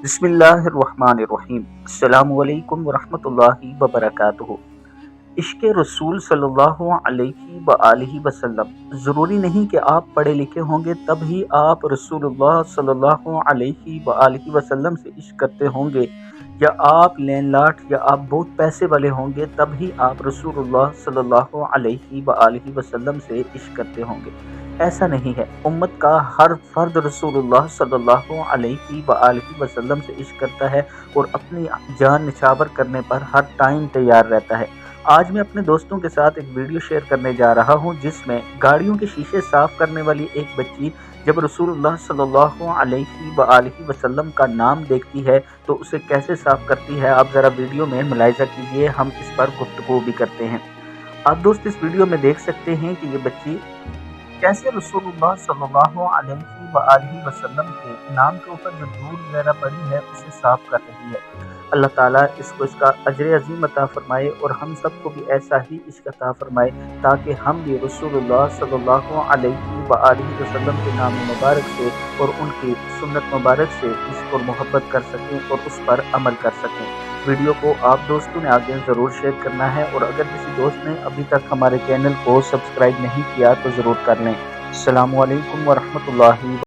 बिस्मिल्लाहिर्रहमानिर्रहीम। अस्सलामु अलैकुम वरहमतुल्लाहि वबरकातुहू। इश्क़ रसूल सल्लल्लाहु अलैहि वआलिहि वसल्लम। ज़रूरी नहीं कि आप पढ़े लिखे होंगे तब ही आप रसूलुल्लाह सल्लल्लाहु अलैहि वआलिहि वसल्लम से इश्क़ करते होंगे, या आप लैंड-लॉर्ड या आप बहुत पैसे वाले होंगे तब ही आप रसूलुल्लाह सल्लल्लाहु अलैहि वआलिहि वसल्लम से इश्क़ करते होंगे। ऐसा नहीं है। उम्मत का हर फर्द रसूलुल्लाह सल्लल्लाहु अलैहि वआलिहि वसल्लम से इश्क़ करता है और अपनी जान निछावर करने पर हर टाइम तैयार रहता है। आज मैं अपने दोस्तों के साथ एक वीडियो शेयर करने जा रहा हूं, जिसमें गाड़ियों के शीशे साफ करने वाली एक बच्ची जब रसूलुल्लाह सल्लल्लाहु अलैहि वआलिहि वसल्लम का नाम देखती है तो उसे कैसे साफ करती है। आप ज़रा वीडियो में मुलाहिज़ा कीजिए, हम इस पर गुफ्तगू भी करते हैं। आप दोस्त इस वीडियो में देख सकते हैं कि ये बच्ची कैसे रसूलुल्लाह सल्लल्लाहु अलैहि वआलिहि वसल्लम के नाम के ऊपर जो धूल वगैरह पड़ी है उसे साफ कर रही है। अल्लाह ताला इसको इसका अजर अजीम अता फरमाए और हम सबको भी ऐसा ही इश्क अता फरमाए, ताकि हम भी रसूलुल्लाह सल्लल्लाहु अलैहि वआलिहि वसल्लम के नाम मुबारक से और उनकी सुन्नत मुबारक से इश्क और मोहब्बत कर सकें और उस पर अमल कर सकें। वीडियो को आप दोस्तों ने आगे ज़रूर शेयर करना है, और अगर किसी दोस्त ने अभी तक हमारे चैनल को सब्सक्राइब नहीं किया तो ज़रूर कर लें। अस्सलामु अलैकुम वरहमतुल्लाहि